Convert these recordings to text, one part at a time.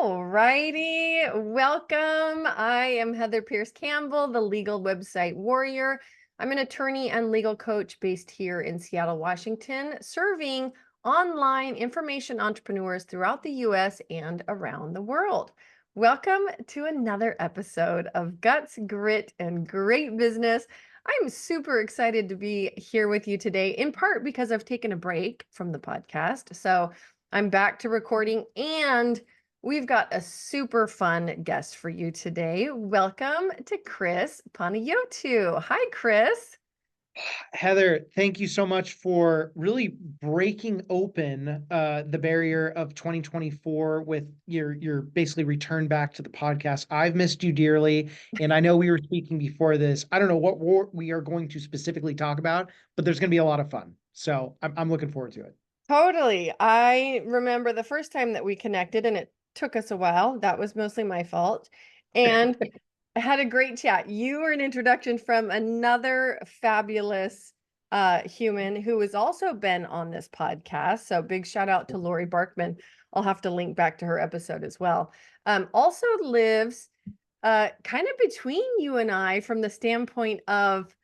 All righty. Welcome. I am Heather Pierce Campbell, the legal website warrior. I'm an attorney and legal coach based here in Seattle, Washington, serving online information entrepreneurs throughout the US and around the world. Welcome to another episode of Guts, Grit, and Great Business. I'm super excited to be here with you today, in part because I've taken a break from the podcast. So I'm back to recording, and we've got a super fun guest for you today. Welcome to Chris Panagiotu. Hi, Chris. Heather, thank you so much for really breaking open the barrier of 2024 with your basically return back to the podcast. I've missed you dearly, and I know we were speaking before this. I don't know what we are going to specifically talk about, but there's going to be a lot of fun. So I'm looking forward to it. Totally. I remember the first time that we connected, and it took us a while. That was mostly my fault. And I had a great chat. You were an introduction from another fabulous human who has also been on this podcast. So big shout out to Lori Barkman. I'll have to link back to her episode as well. Also lives kind of between you and I from the standpoint of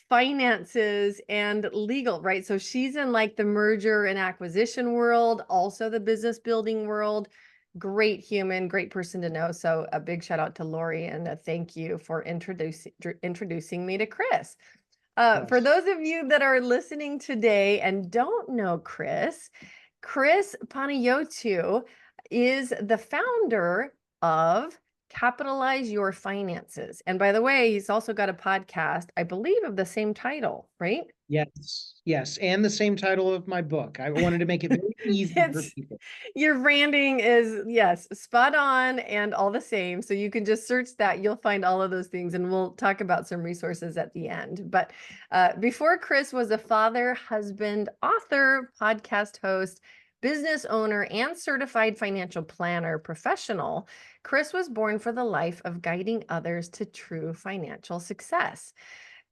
finances and legal, right? So she's in like the merger and acquisition world, also the business building world. Great human, great person to know. So a big shout out to Lori, and a thank you for introducing me to Chris. For Yes. those of you that are listening today and don't know Chris, Chris Panagiotu is the founder of Capitalize Your Finances. And by the way, he's also got a podcast, I believe, of the same title, right? Yes, and the same title of my book. I wanted to make it very easy for It's people. your branding is, yes, spot on and all the same. So you can just search that. You'll find all of those things, and we'll talk about some resources at the end. But before Chris was a father, husband, author, podcast host, business owner, and certified financial planner professional, Chris was born for the life of guiding others to true financial success.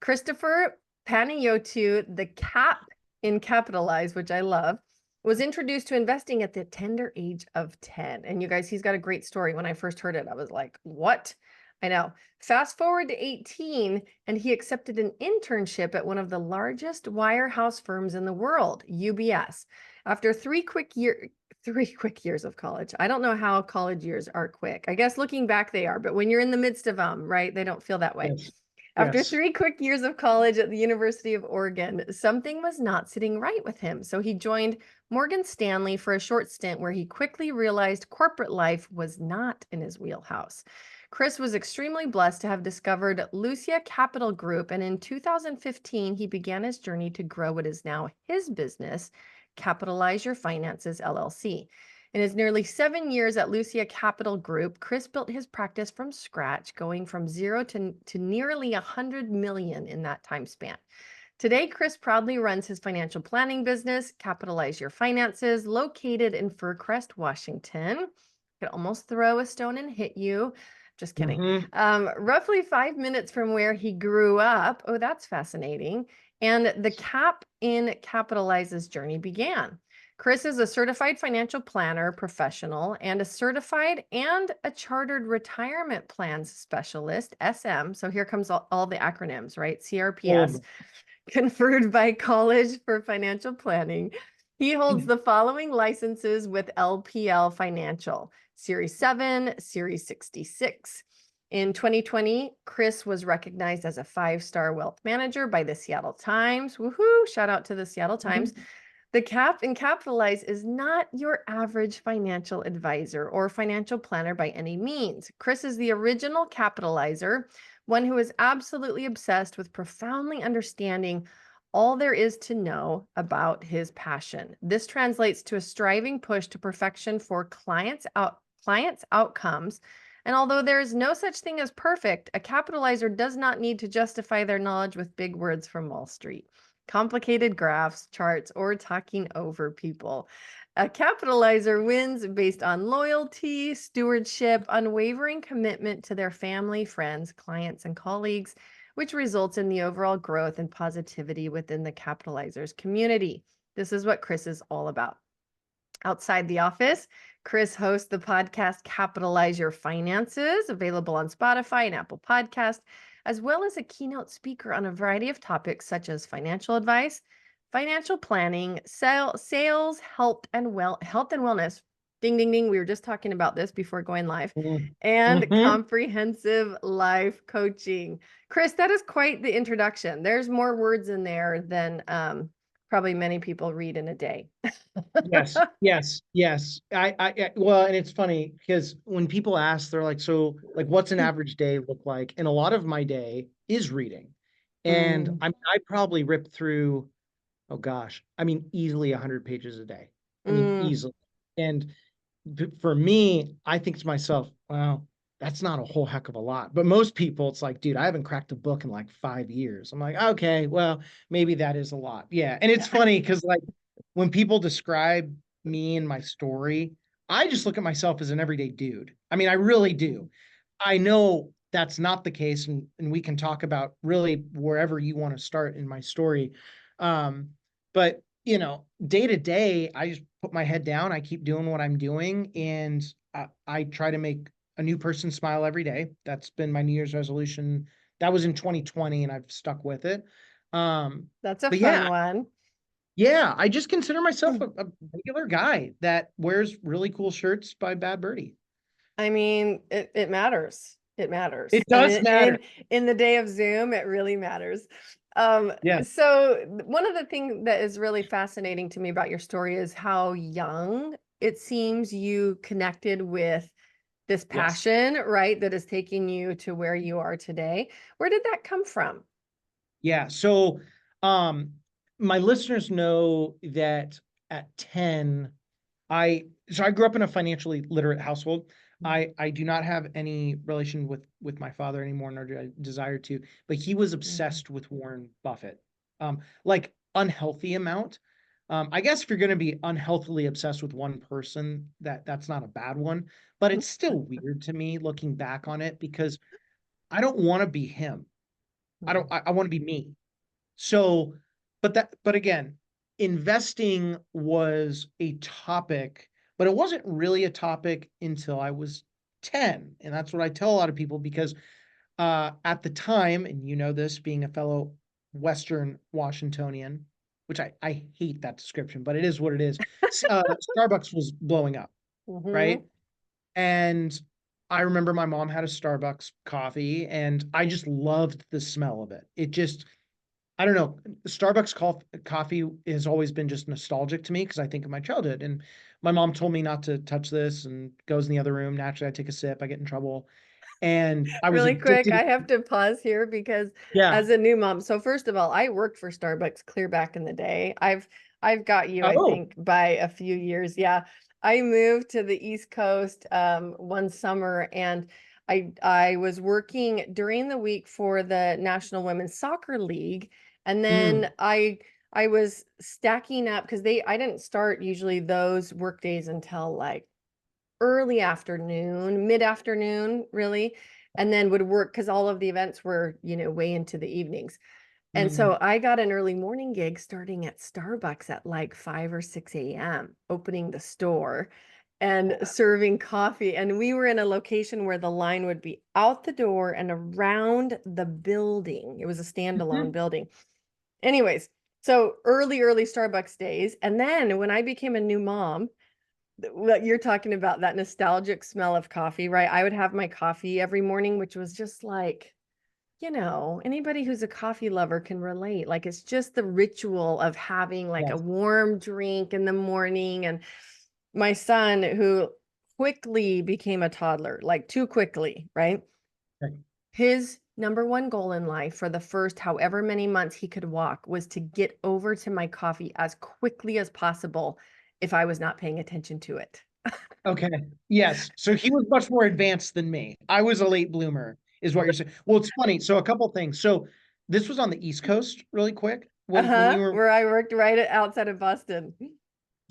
Christopher Panagiotu, the cap in Capitalize, which I love, was introduced to investing at the tender age of 10. And you guys, he's got a great story. When I first heard it, I was like, what? I know. Fast forward to 18, and he accepted an internship at one of the largest wirehouse firms in the world, UBS. After three quick years of college. I don't know how college years are quick. I guess looking back, they are, but when you're in the midst of them, right, they don't feel that way. Yes. After Yes. 3 quick years of college at the University of Oregon, something was not sitting right with him. So he joined Morgan Stanley for a short stint where he quickly realized corporate life was not in his wheelhouse. Chris was extremely blessed to have discovered Lucia Capital Group, and in 2015, he began his journey to grow what is now his business, Capitalize Your Finances, LLC. In his nearly 7 years at Lucia Capital Group, Chris built his practice from scratch, going from zero to nearly 100 million in that time span. Today, Chris proudly runs his financial planning business, Capitalize Your Finances, located in Furcrest, Washington. Could almost throw a stone and hit you. Just kidding. Mhm. Roughly 5 minutes from where he grew up. Oh, that's fascinating. And the cap in Capitalize's journey began. Chris is a certified financial planner professional and a certified and a chartered retirement plans specialist, SM. So here comes all the acronyms, right? All of CRPS, them. conferred by College for Financial Planning. He holds the following licenses with LPL Financial, Series 7, Series 66. In 2020, Chris was recognized as a 5-star wealth manager by the Seattle Times. Woohoo! Shout out to the Seattle Times. Mhm. The cap in Capitalize is not your average financial advisor or financial planner by any means. Chris is the original capitalizer, one who is absolutely obsessed with profoundly understanding all there is to know about his passion. This translates to a striving push to perfection for clients' outcomes. And although there is no such thing as perfect, a capitalizer does not need to justify their knowledge with big words from Wall Street, complicated graphs, charts, or talking over people. A capitalizer wins based on loyalty, stewardship, unwavering commitment to their family, friends, clients, and colleagues, which results in the overall growth and positivity within the capitalizers community. This is what Chris is all about. Outside the office, Chris hosts the podcast Capitalize Your Finances, available on Spotify and Apple Podcast, as well as a keynote speaker on a variety of topics such as financial advice, financial planning, sales, health and wellness. Ding, ding, ding. We were just talking about this before going live. And Mm-hmm. comprehensive life coaching. Chris, that is quite the introduction. There's more words in there than probably many people read in a day. Yes, yes, yes. Well, and it's funny because when people ask, they're like, so like, what's an average day look like? And a lot of my day is reading. And Mm, I probably rip through, oh gosh, I mean, easily 100 pages a day. I mean, mm. easily. And for me, I think to myself, well, that's not a whole heck of a lot. But most people, it's like, dude, I haven't cracked a book in like 5 years. I'm like, okay, well, maybe that is a lot. Yeah. And it's funny because like when people describe me and my story, I just look at myself as an everyday dude. I mean, I really do. I know that's not the case, and we can talk about really wherever you want to start in my story. But day to day, I just put my head down, I keep doing what I'm doing, and I try to make a new person smile every day. That's been my New Year's resolution. That was in 2020, and I've stuck with it. That's a But yeah, fun one. yeah, I just consider myself a regular guy that wears really cool shirts by Bad Birdie. I mean, it matters. It It matters. And does matter. in the day of Zoom, it really matters. Yeah. So one of the things that is really fascinating to me about your story is how young it seems you connected with this Yes. passion, right? That is taking you to where you are today. Where did that come from? Yeah. So, um, my listeners know that at 10, I grew up in a financially literate household. I do not have any relation with my father anymore, nor do I desire to, but he was Mhm. obsessed with Warren Buffett. Like unhealthy amount. I guess if you're going to be unhealthily obsessed with one person, that's not a bad one, but it's still weird to me looking back on it because I don't want to be him. Mhm. I want to be me. So, but again, investing was a topic, but it wasn't really a topic until I was 10. And that's what I tell a lot of people because at the time, and you know this being a fellow Western Washingtonian, which I hate that description, but it is what it is. Starbucks was blowing up, right? Mhm. And I remember my mom had a Starbucks coffee, and I just loved the smell of it. It just I don't know. Starbucks coffee has always been just nostalgic to me because I think of my childhood. And my mom told me not to touch this and goes in the other room. Naturally, I take a sip, I get in trouble. And I was Really quick, addicted. I have to pause here because Yeah. as a new mom, so first of all, I worked for Starbucks clear back in the day. I've got you, I Oh. think, by a few years. Yeah. I moved to the East Coast one summer and I was working during the week for the National Women's Soccer League. And then Mm, I was stacking up because I didn't start usually those work days until like early afternoon, mid-afternoon, really, and then would work because all of the events were, way into the evenings. And mm. so I got an early morning gig starting at Starbucks at like 5 or 6 a.m., opening the store and serving coffee. And we were in a location where the line would be out the door and around the building. It was a standalone Mhm. building. Anyways, so early Starbucks days. And then when I became a new mom, what you're talking about, that nostalgic smell of coffee, right? I would have my coffee every morning, which was just like, anybody who's a coffee lover can relate. Like it's just the ritual of having like a Yes. warm drink in the morning. And my son, who quickly became a toddler, like too quickly, right? Right. His number one goal in life for the first however many months he could walk was to get over to my coffee as quickly as possible if I was not paying attention to it. Okay. Yes. So he was much more advanced than me. I was a late bloomer, is what you're saying. Well, it's funny. So a couple things. So this was on the East Coast, really quick. When Uh-huh, you were where I worked right outside of Boston.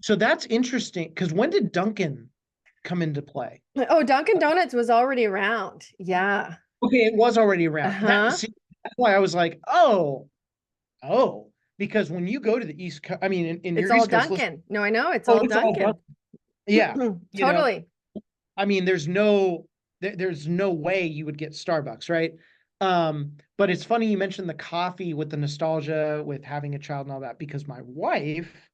so that's interesting because when did Duncan come into play? Oh, Dunkin' Donuts was already around. Yeah. Okay, it was already around. That Uh-huh. see, that's why I was like, oh, because when you go to the East Coast, I mean, in It's your all East Coast list, Dunkin'. No, I know it's oh, all it's all done. Dunkin'. Yeah. You know, Totally. I mean, there's no way you would get Starbucks, right? But it's funny you mentioned the coffee with the nostalgia with having a child and all that, because my wife,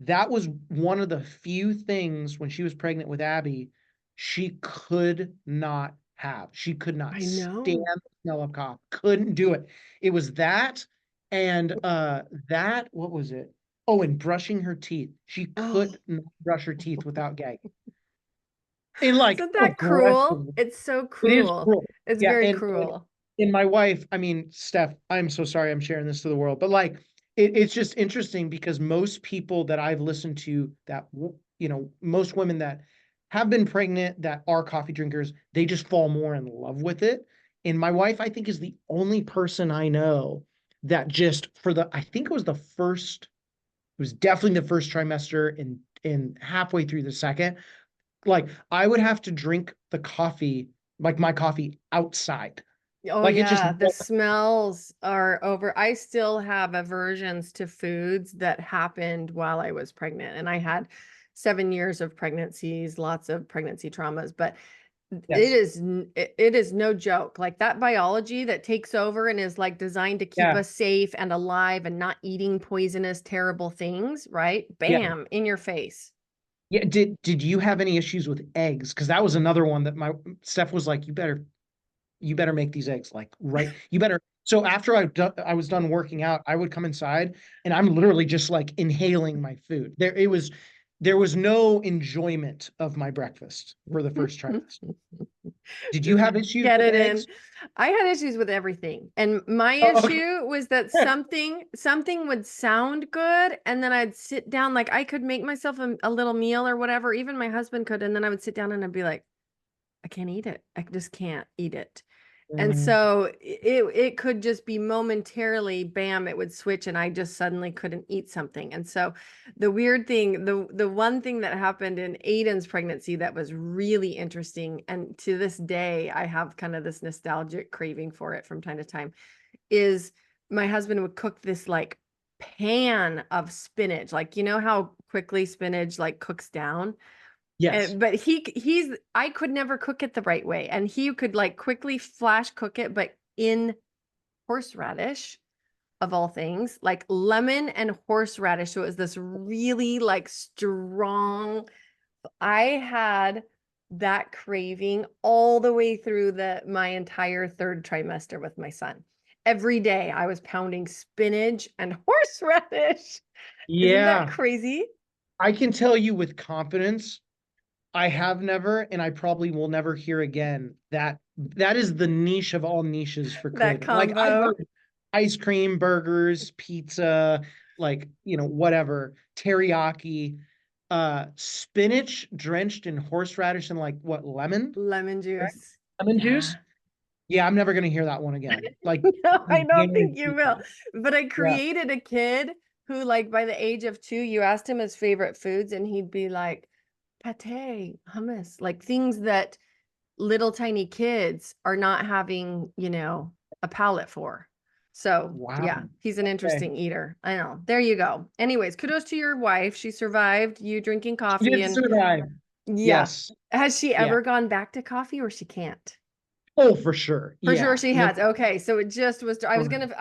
that was one of the few things when she was pregnant with Abby, she could not have. She could not I stand know. the smell of coffee. Couldn't do it. It was that and that, what was it? Oh, and brushing her teeth. She Oh, could not brush her teeth without gagging. In like isn't that cruel? aggressive. It's so It is cruel. cruel. It's Yeah, very and cruel. and my wife, I mean, Steph, I'm so sorry I'm sharing this to the world, but like it's just interesting because most people that I've listened to that most women that have been pregnant that are coffee drinkers, they just fall more in love with it. And my wife, I think, is the only person I know that just for the I think it was definitely the first trimester and halfway through the second, like I would have to drink the coffee, like my coffee outside. Oh Like it just, yeah, the smells are over. I still have aversions to foods that happened while I was pregnant, and I had 7 years of pregnancies, lots of pregnancy traumas, but yes. it is no joke. Like that biology that takes over and is like designed to keep Yeah. us safe and alive and not eating poisonous, terrible things, right? Yeah. Bam, in your face. Yeah. Did you have any issues with eggs? Because that was another one that my Steph was like, you better make these eggs like right. You better. So after I was done working out, I would come inside and I'm literally just like inhaling my food. There was no enjoyment of my breakfast for the first trimester. Did you Just have issues get with it in. eggs? I had issues with everything. And my Oh, okay. issue was that something would sound good and then I'd sit down, like I could make myself a little meal or whatever, even my husband could, and then I would sit down and I'd be like, I can't eat it. I just can't eat it. And Mm, so it could just be momentarily, bam, it would switch and I just suddenly couldn't eat something. And so the weird thing, the one thing that happened in Aiden's pregnancy that was really interesting, and to this day I have kind of this nostalgic craving for it from time to time, is my husband would cook this like pan of spinach. Like, you know how quickly spinach like cooks down? yes. And, but he's I could never cook it the right way, and he could like quickly flash cook it, but in horseradish of all things, like lemon and horseradish. So it was this really like strong. I had that craving all the way through the my entire third trimester with my son. Every day I was pounding spinach and horseradish. Isn't that Yeah. crazy? I can tell you with confidence, I have never, and I probably will never hear again that is the niche of all niches for That craving. Like I've combo. heard ice cream, burgers, pizza, like, whatever, teriyaki, spinach drenched in horseradish and like what, lemon? Lemon Right? juice. Lemon Yeah. juice? Yeah, I'm never gonna hear that one again. Like No, I don't think you guaranteed will. that. But I Yeah. created a kid who, like, by the age of 2, you asked him his favorite foods, and he'd be like, pate, hummus, like things that little tiny kids are not having, a palate for. So, Wow. yeah, he's an Okay. interesting eater. I know. There you go. Anyways, kudos to your wife. She survived you drinking She coffee, did and survive. yeah. Yes. Has she Yeah. ever gone back to coffee, or she can't? Oh, for sure. For sure Yeah. she No. has. Okay, so it just was I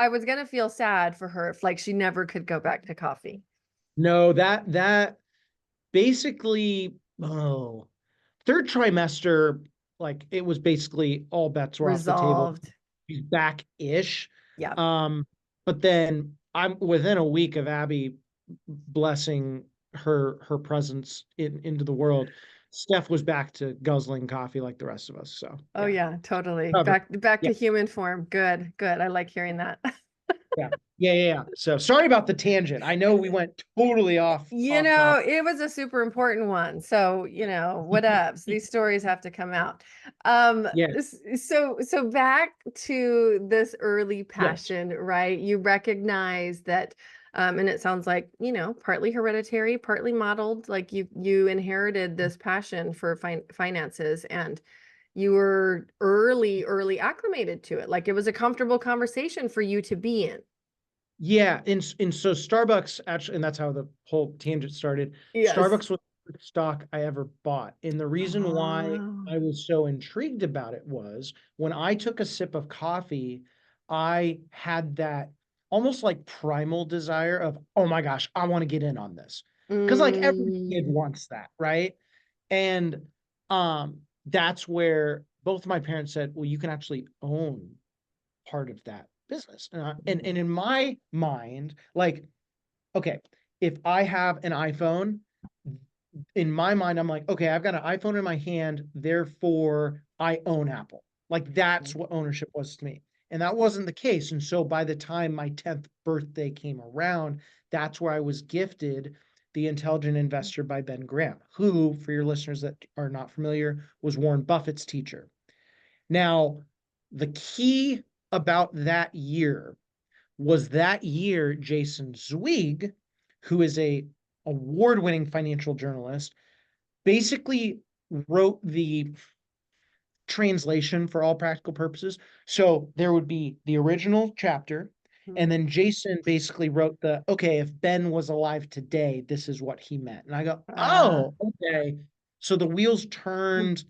was gonna feel sad for her if like she never could go back to coffee. No, that basically, oh, third trimester, like it was basically all bets were off the table. Resolved. She's back-ish. Yeah. Um, but then I'm within a week of Abby blessing her presence into the world. Steph was back to guzzling coffee like the rest of us. So Oh yeah. yeah, totally. Covered. Back Yeah. to human form. Good. Good. I like hearing that. Yeah. Yeah. Yeah. Yeah. So sorry about the tangent. I know we went totally off topic. It was a super important one. So, what ups? These stories have to come out. Yeah. So back to this early Yes. passion, right? You recognize that, and it sounds like, partly hereditary, partly modeled, like you inherited this passion for finances, and you were early acclimated to it. Like it was a comfortable conversation for you to be in. Yeah, and so Starbucks actually, and that's how the whole tangent started. Yes. Starbucks was first stock I ever bought. And the reason why Oh. I was so intrigued about it was when I took a sip of coffee, I had that almost like primal desire of, oh my gosh, I want to get in on this. Because like every kid Mm. wants that, right? And that's where both my parents said, well, you can actually own part of that business. And in my mind, like, okay, if I have an iPhone, in my mind, I'm like, okay, I've got an iPhone in my hand, therefore I own Apple. Like that's what ownership was to me. And that wasn't the case. And so by the time my 10th birthday came around, that's where I was gifted The Intelligent Investor by Ben Graham, who, for your listeners that are not familiar, was Warren Buffett's teacher. Now, the key about that year was that year, Jason Zweig, who is a award-winning financial journalist, basically wrote the translation for all practical purposes. So there would be the original chapter, and then Jason basically wrote okay, if Ben was alive today, this is what he meant. And I go, Ah. oh, okay. So the wheels turned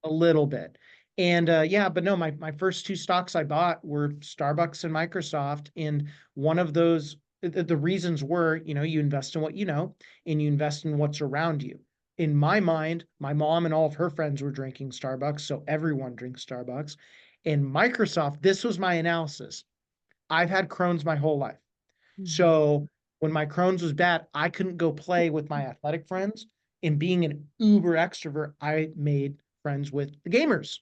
a little bit. And yeah, but no, my first two stocks I bought were Starbucks and Microsoft. And one of those, the reasons were, you invest in what you know, and you invest in what's around you. In my mind, my mom and all of her friends were drinking Starbucks, so everyone drinks Starbucks. In Microsoft, this was my analysis. I've had Crohn's my whole life. So when my Crohn's was bad, I couldn't go play with my athletic friends. And being an uber extrovert, I made friends with the gamers.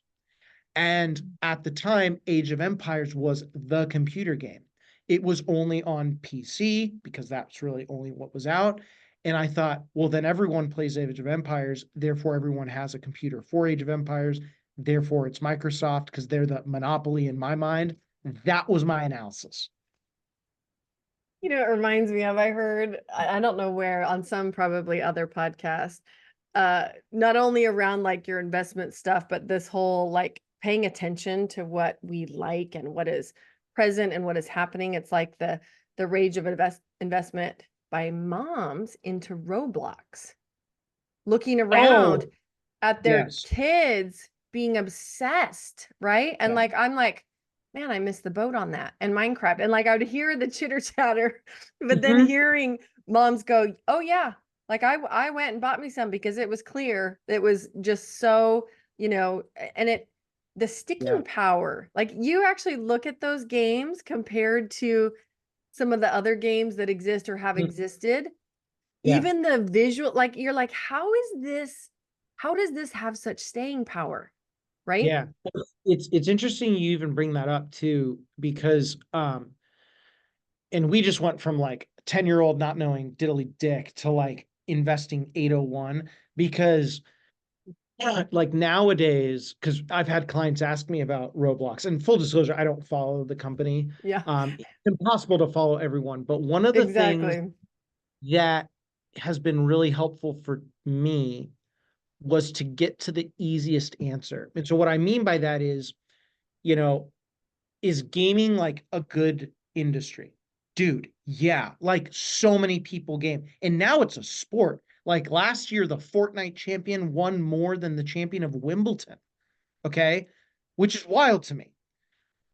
And at the time, Age of Empires was the computer game. It was only on PC because that's really only what was out. And I thought, well, then everyone plays Age of Empires. Therefore, everyone has a computer for Age of Empires. Therefore, it's Microsoft because they're the monopoly in my mind. That was my analysis. It reminds me of, I heard, I don't know where, on some probably other podcast, not only around like your investment stuff, but this whole like paying attention to what we like and what is present and what is happening. It's like the rage of investment by moms into Roblox, looking around Oh, at their yes. kids being obsessed, right? And Yeah. like I'm like, man, I missed the boat on that. And Minecraft. And like I would hear the chitter chatter, but then Mhm. hearing moms go, oh yeah, like I went and bought me some because it was clear. It was just so, and the Yeah. sticking power, like you actually look at those games compared to some of the other games that exist or have Mhm. existed, Yeah. even the visual, like you're like, how does this have such staying power? Right? Yeah. It's interesting you even bring that up too, because and we just went from like 10-year-old not knowing diddly dick to like investing 801 because like nowadays, because I've had clients ask me about Roblox, and full disclosure, I don't follow the company. Yeah, It's impossible to follow everyone, but one of the things exactly. that has been really helpful for me was to get to the easiest answer. And so what I mean by that you know, is gaming like a good industry? Dude, yeah, like so many people game. And now it's a sport. Like last year, the Fortnite champion won more than the champion of Wimbledon. Okay. Which is wild to me.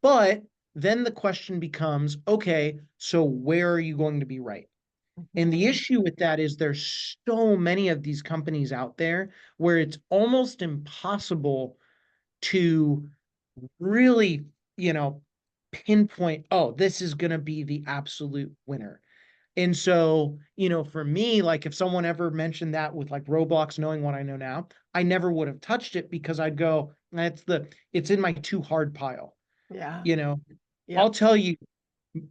But then the question becomes, okay, so where are you going to be right? And the Mhm. issue with that is there's so many of these companies out there where it's almost impossible to really, pinpoint, oh, this is going to be the absolute winner. And so, for me, like if someone ever mentioned that with like Roblox, knowing what I know now, I never would have touched it because I'd go, it's in my too hard pile. Yeah. You know, I'll Yep. tell you,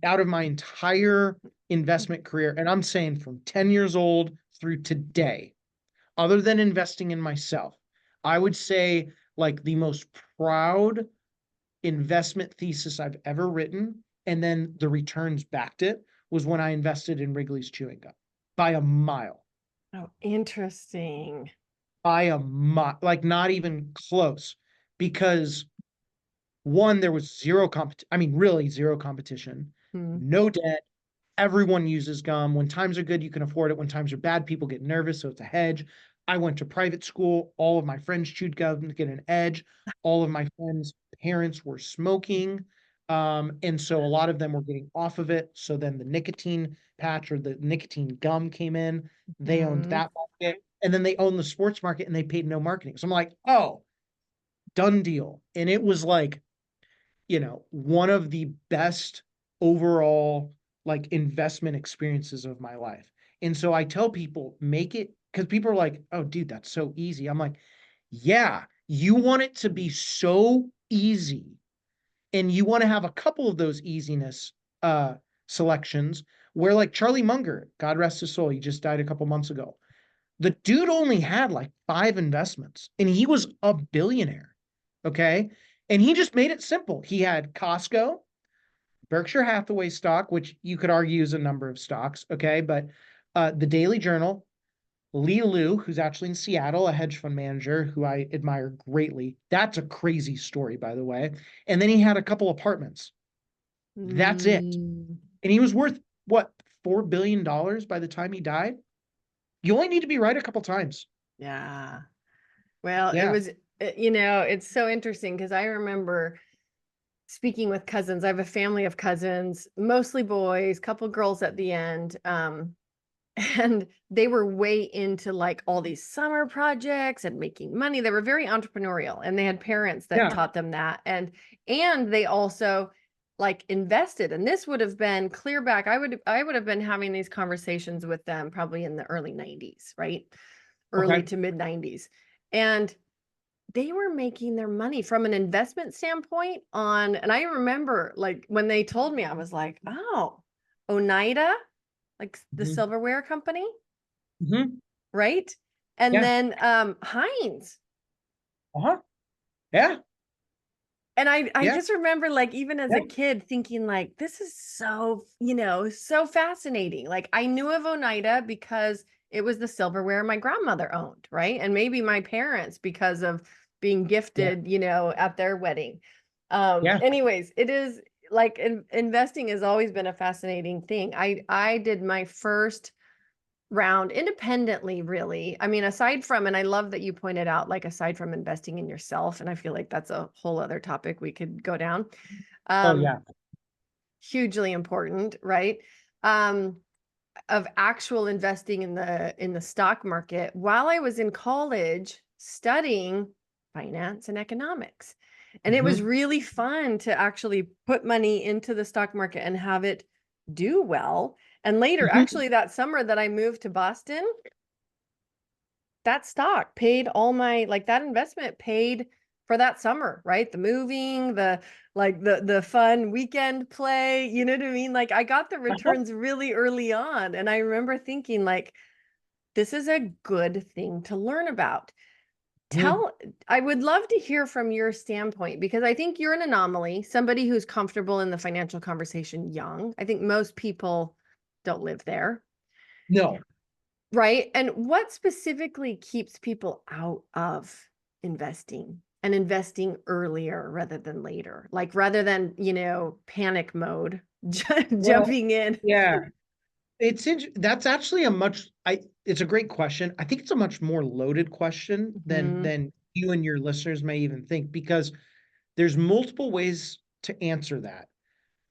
out of my entire investment career, and I'm saying from 10 years old through today, other than investing in myself, I would say like the most proud investment thesis I've ever written, and then the returns backed it, was when I invested in Wrigley's chewing gum by a mile. Oh, interesting. By a mile, like not even close. Because one, there was zero competition. I mean, really zero competition, Hmm. no debt. Everyone uses gum. When times are good, you can afford it. When times are bad, people get nervous. So it's a hedge. I went to private school. All of my friends chewed gum to get an edge. All of my friends' parents were smoking. And so a lot of them were getting off of it. So then the nicotine patch or the nicotine gum came in. They owned Mhm. that market. And then they owned the sports market and they paid no marketing. So I'm like, oh, done deal. And it was like, one of the best overall like investment experiences of my life. And so I tell people, make it, because people are like, oh, dude, that's so easy. I'm like, yeah, you want it to be so easy. And you want to have a couple of those easiness selections where, like Charlie Munger, God rest his soul, he just died a couple months ago. The dude only had like 5 investments and he was a billionaire. Okay. And he just made it simple. He had Costco, Berkshire Hathaway stock, which you could argue is a number of stocks. Okay. But the Daily Journal, Lee Lu, who's actually in Seattle, a hedge fund manager who I admire greatly. That's a crazy story, by the way. And then he had a couple apartments. That's it. Mm, And he was worth what, $4 billion by the time he died? You only need to be right a couple times. yeah. Well, it Yeah. was, it's so interesting because I remember speaking with cousins. I have a family of cousins, mostly boys, couple girls at the end. And they were way into like all these summer projects and making money. They were very entrepreneurial and they had parents that Yeah. taught them that. And they also like invested. And this would have been clear back. I would have been having these conversations with them probably in the early 90s, right? Early Okay. to mid 90s. And they were making their money from an investment standpoint on, and I remember like when they told me, I was like, oh, Oneida, like the Mhm. silverware company, Mhm. right? And Yeah. then Heinz. Uh-huh. Yeah. And I Yeah. just remember like even as Yeah. a kid thinking like this is so, so fascinating. Like I knew of Oneida because it was the silverware my grandmother owned, right? And maybe my parents because of being Yeah. gifted, at their wedding. Yeah. Anyways, it is like investing has always been a fascinating thing. I did my first round independently, really. I mean, aside from, and I love that you pointed out, like aside from investing in yourself, and I feel like that's a whole other topic we could go down. Oh, Um, yeah. hugely important, right? Um, of actual investing in the stock market while I was in college studying finance and economics. And it was Mhm. really fun to actually put money into the stock market and have it do well. And later, Mhm. actually, that summer that I moved to Boston, that stock paid all my like that investment paid for that summer, right? The moving, the like the fun weekend play, you know what I mean? Like I got the Uh-huh. returns really early on and I remember thinking like this is a good thing to learn about. Mhm. Tell I would love to hear from your standpoint because I think you're an anomaly, somebody who's comfortable in the financial conversation young. I think most people don't live there. No. Right. And what specifically keeps people out of investing and investing earlier rather than later? Like rather than, panic mode, Well, jumping in. yeah. That's actually it's a great question. I think it's a much more loaded question Mhm. than you and your listeners may even think, because there's multiple ways to answer that.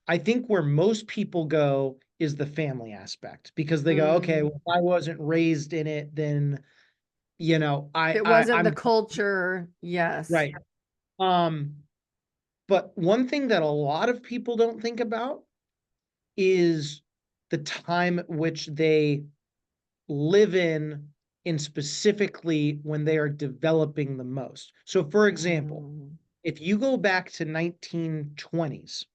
I think where most people go is the family aspect, because they go, okay, Mm. well, if I wasn't raised in it, then If it I wasn't the I'm culture, yes. right. Um, but one thing that a lot of people don't think about is the time at which they live in specifically when they are developing the most. So for example, Mm. if you go back to 1920s,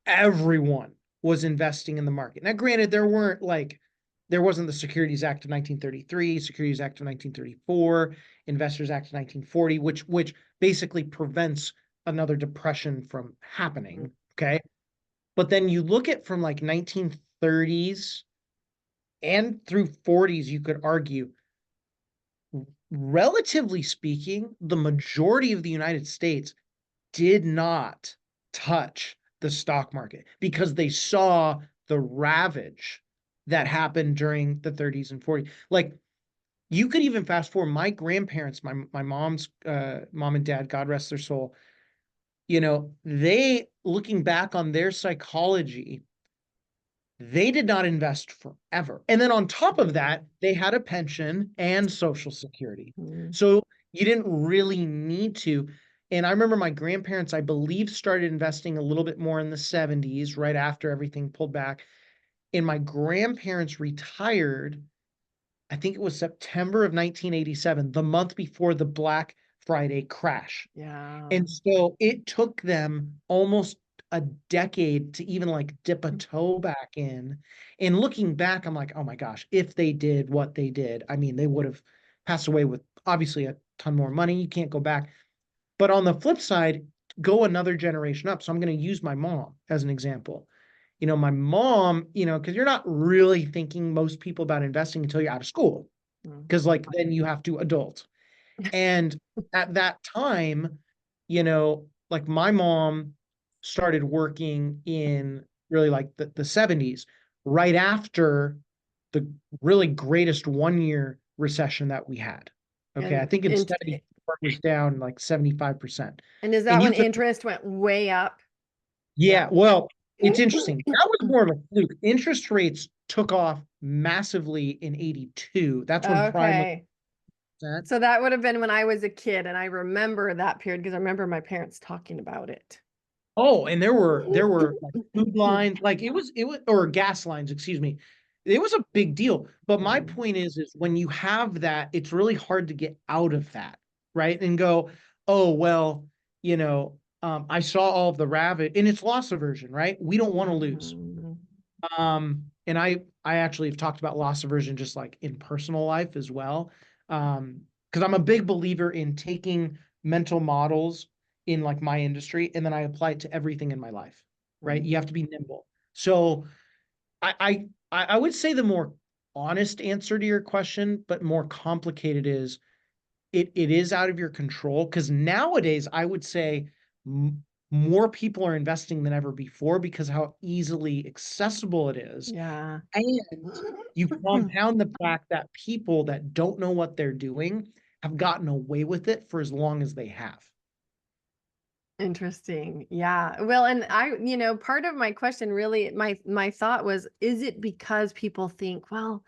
everyone was investing in the market. Now, granted, there wasn't the Securities Act of 1933, Securities Act of 1934, Investors Act of 1940, which basically prevents another depression from happening. Okay. But then you look at from like 1930s and through 40s, you could argue, relatively speaking, the majority of the United States did not touch the stock market because they saw the ravage that happened during the 30s and 40s. Like, you could even fast forward. My grandparents, my mom's mom and dad, God rest their soul, they, looking back on their psychology, they did not invest forever. And then on top of that, they had a pension and Social Security. Mm. So you didn't really need to. And I remember my grandparents, I believe, started investing a little bit more in the 70s, right after everything pulled back. And my grandparents retired, I think it was September of 1987, the month before the Black Friday crash. Yeah. And so it took them almost a decade to even like dip a toe back in. And looking back, I'm like, oh my gosh, if they did what they did, I mean, they would have passed away with obviously a ton more money. You can't go back. But on the flip side, go another generation up. So I'm going to use my mom as an example. My mom, because you're not really thinking, most people, about investing until you're out of school, Mm. because like then you have to adult. And at that time, like my mom started working in really like the 70s, right after the really greatest 1 year recession that we had. Okay. I And, think in and 74 it was down like 75%. and is that And you when could, interest went way up? yeah, Yeah. well, it's interesting. That was more of a fluke. Interest rates took off massively in 82. That's when prime was Okay. set. So that would have been when I was a kid, and I remember that period because I remember my parents talking about it. Oh, and there were like food lines, like it was or gas lines, excuse me. It was a big deal. But my Mm. point is when you have that, it's really hard to get out of that, right? And go, oh well, I saw all of the rabbit, and it's loss aversion, right? We don't want to lose. Mhm. And I actually have talked about loss aversion just like in personal life as well. Because I'm a big believer in taking mental models in like my industry, and then I apply it to everything in my life, right? Mm. You have to be nimble. So I would say the more honest answer to your question, but more complicated, is it is out of your control, because nowadays I would say more people are investing than ever before because how easily accessible it is. Yeah. And you compound the fact that people that don't know what they're doing have gotten away with it for as long as they have. Interesting. Yeah. Well, and part of my question really, my thought was, is it because people think, well,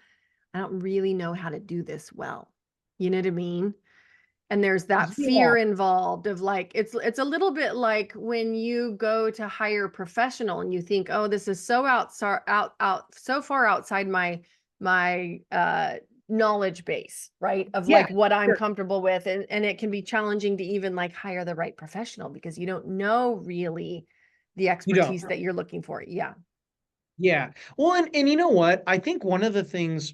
I don't really know how to do this well? You know what I mean? And there's that Yeah, fear involved of like, it's a little bit like when you go to hire a professional and you think, oh, this is so so far outside my knowledge base, right? Of yeah, like what I'm sure. comfortable with. And it can be challenging to even like hire the right professional because you don't know really the You don't. expertise that you're looking for. Yeah. Yeah. Well, and you know what? I think one of the things,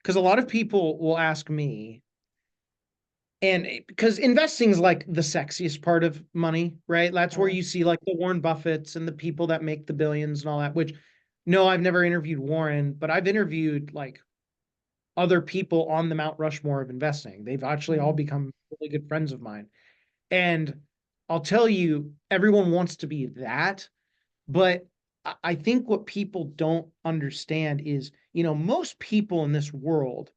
because a lot of people will ask me, and because investing is like the sexiest part of money, right? That's where Uh, you see like the Warren Buffetts and the people that make the billions and all that, which no, I've never interviewed Warren, but I've interviewed like other people on the Mount Rushmore of investing. They've actually all mm, become really good friends of mine. And I'll tell you, everyone wants to be that. But I think what people don't understand is, most people in this world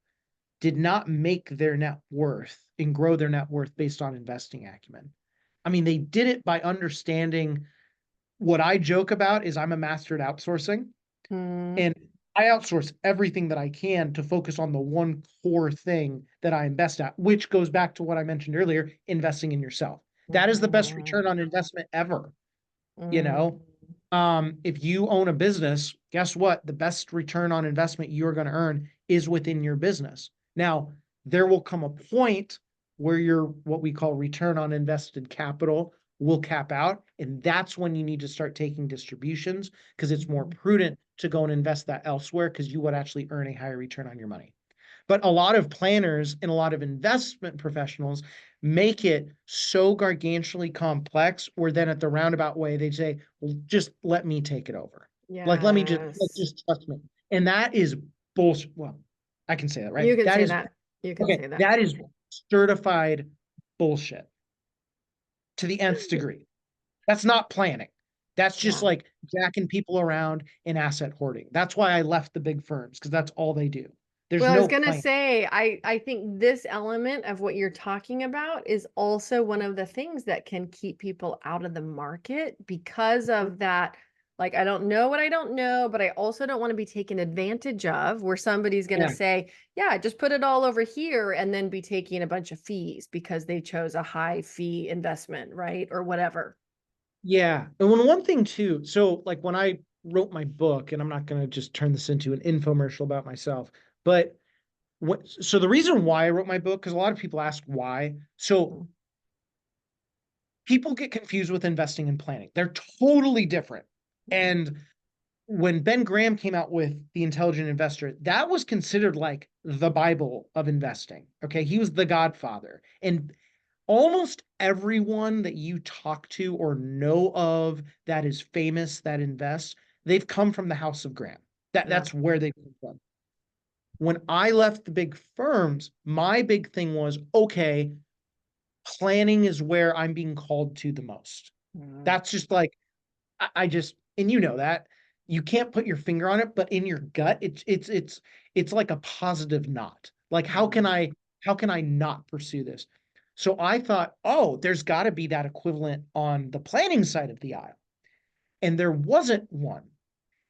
did not make their net worth and grow their net worth based on investing acumen. I mean, they did it by understanding. What I joke about is I'm a master at outsourcing, mm, and I outsource everything that I can to focus on the one core thing that I am best at, which goes back to what I mentioned earlier, investing in yourself. That is the best mhm, return on investment ever. You mm, know, if you own a business, guess what? The best return on investment you're going to earn is within your business. Now, there will come a point where your what we call return on invested capital will cap out. And that's when you need to start taking distributions, because it's more mhm. prudent to go and invest that elsewhere, because you would actually earn a higher return on your money. But a lot of planners and a lot of investment professionals make it so gargantuanly complex, where then at the roundabout way, they say, well, just let me take it over. Like, let me just, like, Yes. just trust me. And that is bullshit. Well, I can say that, right? You can That say is, that. You can okay, say that. that is certified bullshit to the nth degree. That's not planning. That's just Yeah. like jacking people around and asset hoarding. That's why I left the big firms, because that's all they do. There's Well, I was no gonna plan. say, I think this element of what you're talking about is also one of the things that can keep people out of the market because of that. Like, I don't know what I don't know, but I also don't want to be taken advantage of where somebody's gonna Yeah. say, yeah, just put it all over here and then be taking a bunch of fees because they chose a high fee investment, right? Or whatever. Yeah. And one thing too, so like when I wrote my book, and I'm not going to just turn this into an infomercial about myself, but so the reason why I wrote my book, because a lot of people ask why. So Mhm. people get confused with investing and planning. They're totally different. And when Ben Graham came out with The Intelligent Investor, that was considered like the Bible of investing. Okay. He was the godfather. And almost everyone that you talk to or know of that is famous that invests, they've come from the House of Graham. Yeah. That's where they come from. When I left the big firms, my big thing was okay, planning is where I'm being called to the most. Mhm. That's just like I just, and you know that you can't put your finger on it, but in your gut, it's like a positive not. Like Mhm. how can I not pursue this? So I thought, oh, there's got to be that equivalent on the planning side of the aisle, and there wasn't one.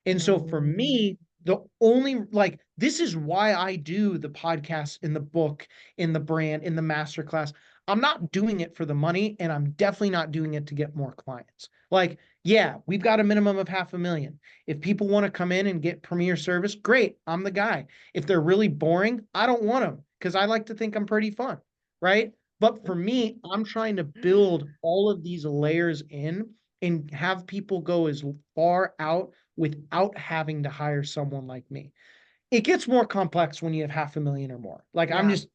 And so for Mhm. me, the only like this is why I do the podcast in the book, in the brand, in the masterclass. I'm not doing it for the money, and I'm definitely not doing it to get more clients. Like, yeah, we've got a minimum of 500,000. If people want to come in and get premier service, great. I'm the guy. If they're really boring, I don't want them because I like to think I'm pretty fun, right? But for me, I'm trying to build all of these layers in and have people go as far out without having to hire someone like me. It gets more complex when you have 500,000 or more. Like I'm Yeah. just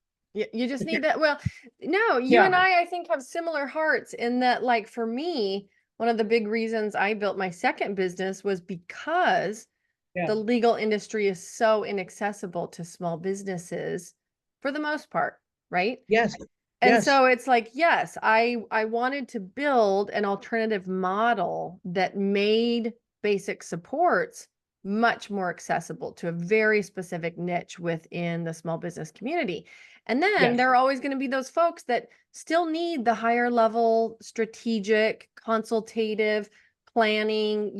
You just need that. Well, no, you and yeah, I think, have similar hearts in that, like, for me, one of the big reasons I built my second business was because yeah, the legal industry is so inaccessible to small businesses for the most part, right? yes, And yes, so it's like, yes, I wanted to build an alternative model that made basic supports much more accessible to a very specific niche within the small business community. And then yes, there are always going to be those folks that still need the higher level strategic, consultative, planning,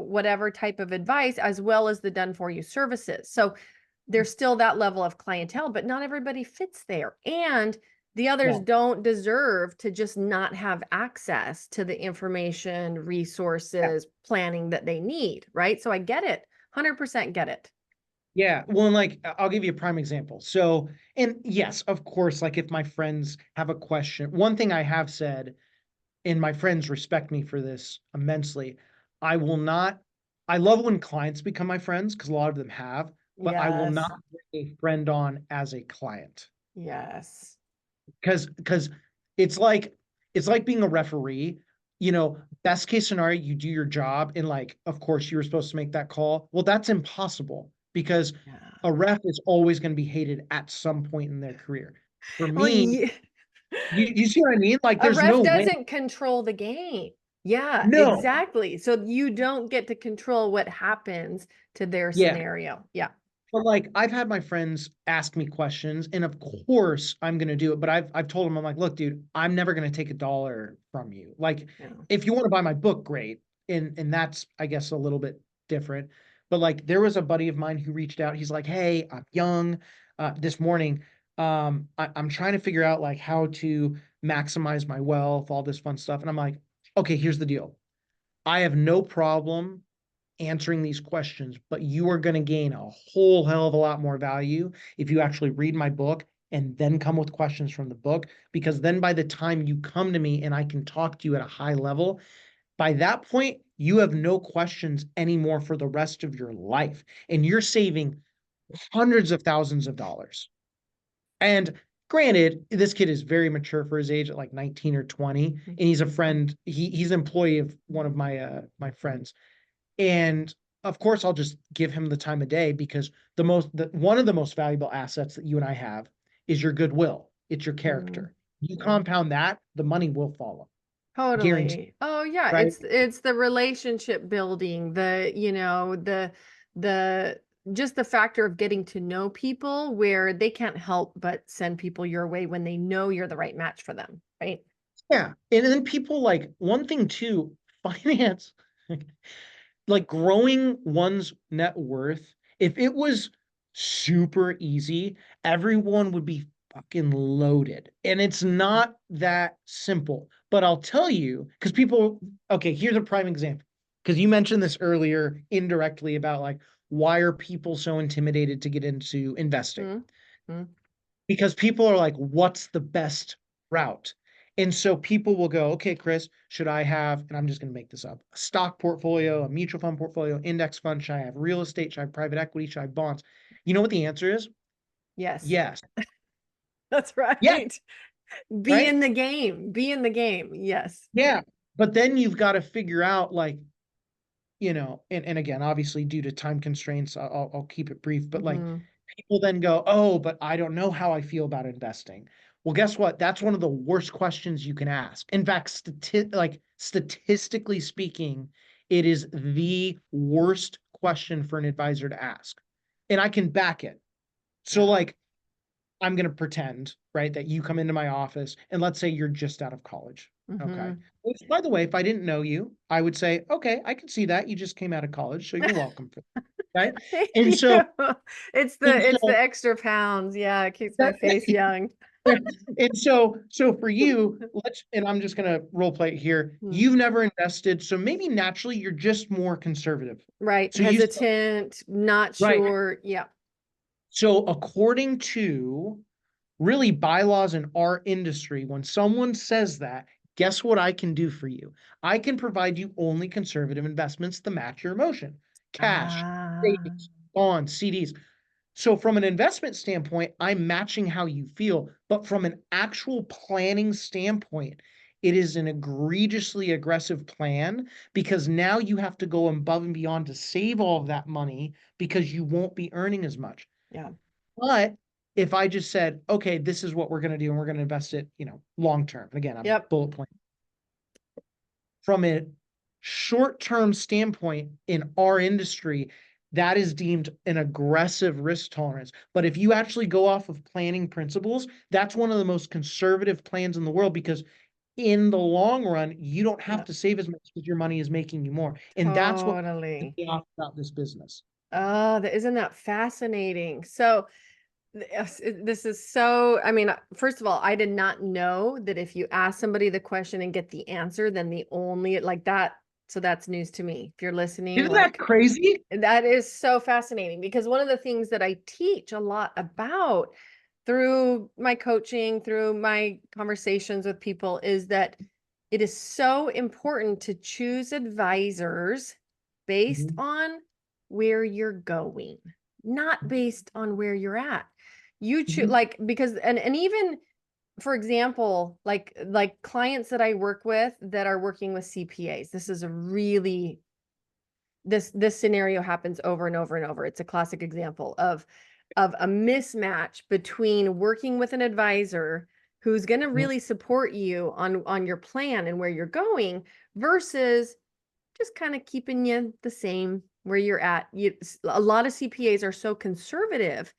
whatever type of advice, as well as the done for you services. So there's still that level of clientele, but not everybody fits there. And the others no, don't deserve to just not have access to the information, yeah, resources, planning that they need, right? So I get it. 100% get it. yeah. Well, and like I'll give you a prime example. So, and yes, of course, like if my friends have a question, one thing I have said, and my friends respect me for this immensely, I will not, I love when clients become my friends because a lot of them have, but I will not Yes. bring a friend on as a client. Yes. Because it's like being a referee. Best case scenario, you do your job, and like, of course, you were supposed to make that call. Well, that's impossible because Yeah. a ref is always going to be hated at some point in their career. For Well, me, you see what I mean? Like, a there's ref no win. doesn't control the game. Yeah, No, exactly. So you don't get to control what happens to their yeah. scenario. Yeah. But like I've had my friends ask me questions, and of course I'm gonna do it. But I've told them, I'm like, look, dude, I'm never gonna take a dollar from you. Like, Yeah. if you want to buy my book, great. And that's I guess a little bit different. But like there was a buddy of mine who reached out. He's like, hey, I'm young. This morning, I'm trying to figure out like how to maximize my wealth, all this fun stuff. And I'm like, okay, here's the deal. I have no problem answering these questions, but you are going to gain a whole hell of a lot more value if you actually read my book and then come with questions from the book. Because then by the time you come to me and I can talk to you at a high level, by that point, you have no questions anymore for the rest of your life. And you're saving hundreds of thousands of dollars. And granted, this kid is very mature for his age at like 19 or 20, and he's a friend. He's an employee of one of my friends. And of course, I'll just give him the time of day because one of the most valuable assets that you and I have is your goodwill. It's your Mhm. character. You Yeah. compound that, the money will follow. Guaranteed, Totally. Oh yeah, right? it's the relationship building, the just the factor of getting to know people where they can't help but send people your way when they know you're the right match for them, right? Yeah. And then people like one thing too, finance, like growing one's net worth, if it was super easy, everyone would be fucking loaded. And it's not that simple. But I'll tell you, because people, okay, here's a prime example. Because you mentioned this earlier indirectly about like, why are people so intimidated to get into investing? Mm-hmm. Because people are like, what's the best route? And so people will go, okay, Chris, should I have, and I'm just going to make this up, a stock portfolio, a mutual fund portfolio, index fund? Should I have real estate? Should I have private equity? Should I have bonds? You know what the answer is? Yes, Yes. that's Yes. right. Be Right. in the game. Be in the game. Yes. Yeah. But then you've got to figure out like, and again, obviously due to time constraints, I'll keep it brief, but like Mm-hmm. people then go, oh, but I don't know how I feel about investing. Well, guess what? That's one of the worst questions you can ask. In fact, statistically speaking, it is the worst question for an advisor to ask. And I can back it. So Yeah. like I'm going to pretend, right, that you come into my office and let's say you're just out of college. Okay. Mm-hmm. Which, by the way, if I didn't know you, I would say, okay, I can see that. You just came out of college, so you're welcome for that. Right. Thank And you. so, and It's the so extra pounds. Yeah, it keeps my that, face young. and so for you, and I'm just going to role play it here. Hmm. You've never invested, so maybe naturally you're just more conservative. Right. So you, Hesitant, not right. sure. Yeah. So according to really bylaws in our industry, when someone says that, guess what I can do for you? I can provide you only conservative investments to match your emotion, cash, Ah, savings, bonds, CDs. So, from an investment standpoint, I'm matching how you feel. But from an actual planning standpoint, it is an egregiously aggressive plan because now you have to go above and beyond to save all of that money because you won't be earning as much. yeah. But if I just said, okay, this is what we're going to do and we're going to invest it, long term. And again, I'm Yep. bullet point. From a short-term standpoint in our industry, that is deemed an aggressive risk tolerance. But if you actually go off of planning principles, that's one of the most conservative plans in the world because in the long run, you don't have Yep. to save as much because your money is making you more. And that's what pisses Totally. me off about this business. Oh, isn't that fascinating? So, yes, this is so, I mean, first of all, I did not know that if you ask somebody the question and get the answer, then the only like that. So that's news to me. If you're listening, Isn't that like crazy? that is so fascinating because one of the things that I teach a lot about through my coaching, through my conversations with people is that it is so important to choose advisors based Mhm. on where you're going, not based on where you're at. You choose Mhm. like because and even for example, like clients that I work with that are working with CPAs. This is a really this scenario happens over and over and over. It's a classic example of a mismatch between working with an advisor who's going to Mhm. really support you on your plan and where you're going versus just kind of keeping you the same where you're at. A lot of CPAs are so conservative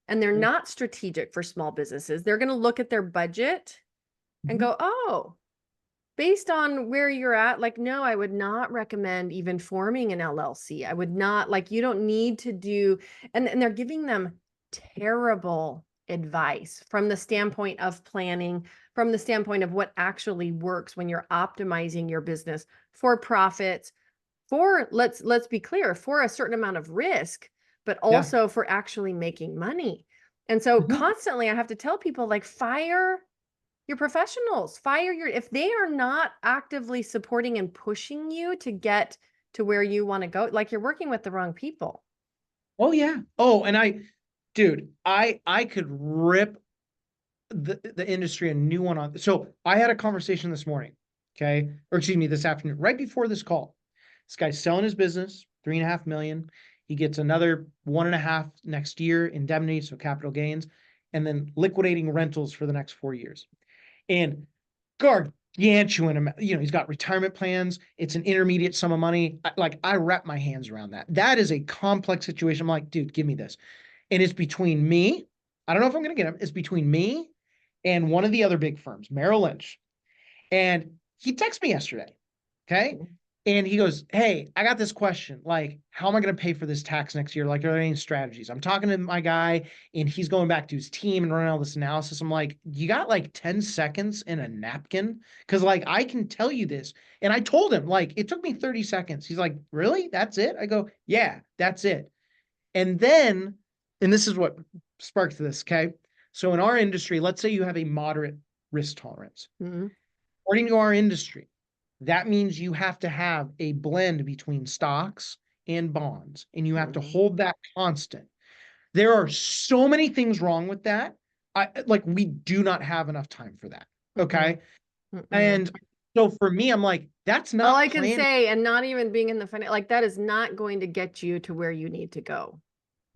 and they're Mhm. not strategic for small businesses. They're going to look at their budget and Mhm. go, "Oh, based on where you're at, like, no, I would not recommend even forming an LLC. I would not like you don't need to do and they're giving them terrible advice from the standpoint of planning, from the standpoint of what actually works when you're optimizing your business for profits, for let's be clear, for a certain amount of risk, but Yeah. also for actually making money. And so Mhm. constantly I have to tell people like fire your professionals, fire your if they are not actively supporting and pushing you to get to where you want to go, like you're working with the wrong people. Oh yeah. Oh, and dude, I could rip the industry a new one on. So I had a conversation this morning, okay, or excuse me, this afternoon, right before this call. This guy's selling his business, 3.5 million. He gets another 1.5 next year indemnity, so capital gains, and then liquidating rentals for the next 4 years. And gargantuan amount. He's got retirement plans. It's an intermediate sum of money. I wrap my hands around that. That is a complex situation. I'm like, dude, give me this. And it's between me. I don't know if I'm going to get him. It's between me and one of the other big firms, Merrill Lynch. And he texted me yesterday. Okay. And he goes, hey, I got this question. Like, how am I going to pay for this tax next year? Like, are there any strategies? I'm talking to my guy and he's going back to his team and running all this analysis. I'm like, you got like 10 seconds in a napkin? Cause like, I can tell you this. And I told him, like, it took me 30 seconds. He's like, really? That's it? I go, yeah, that's it. And then, and this is what sparked this. Okay. So in our industry, let's say you have a moderate risk tolerance. Mm-hmm. According to our industry, that means you have to have a blend between stocks and bonds, and you have to hold that constant. There are so many things wrong with that. We do not have enough time for that. Okay. And so for me, I'm like, that's All not I can planning. say, and not even being in the finance, like that is not going to get you to where you need to go.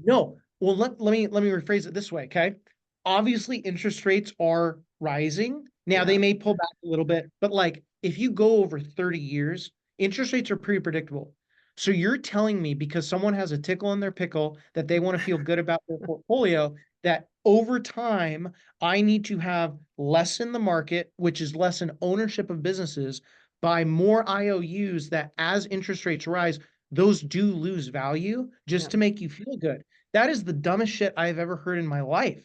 No. Well, let me rephrase it this way. Okay. Obviously, interest rates are rising. Now they may pull back a little bit, but like if you go over 30 years, interest rates are pretty predictable. So you're telling me because someone has a tickle in their pickle that they want to feel good about their portfolio, that over time I need to have less in the market, which is less in ownership of businesses, buy more IOUs that as interest rates rise, those do lose value just to make you feel good. That is the dumbest shit I've ever heard in my life.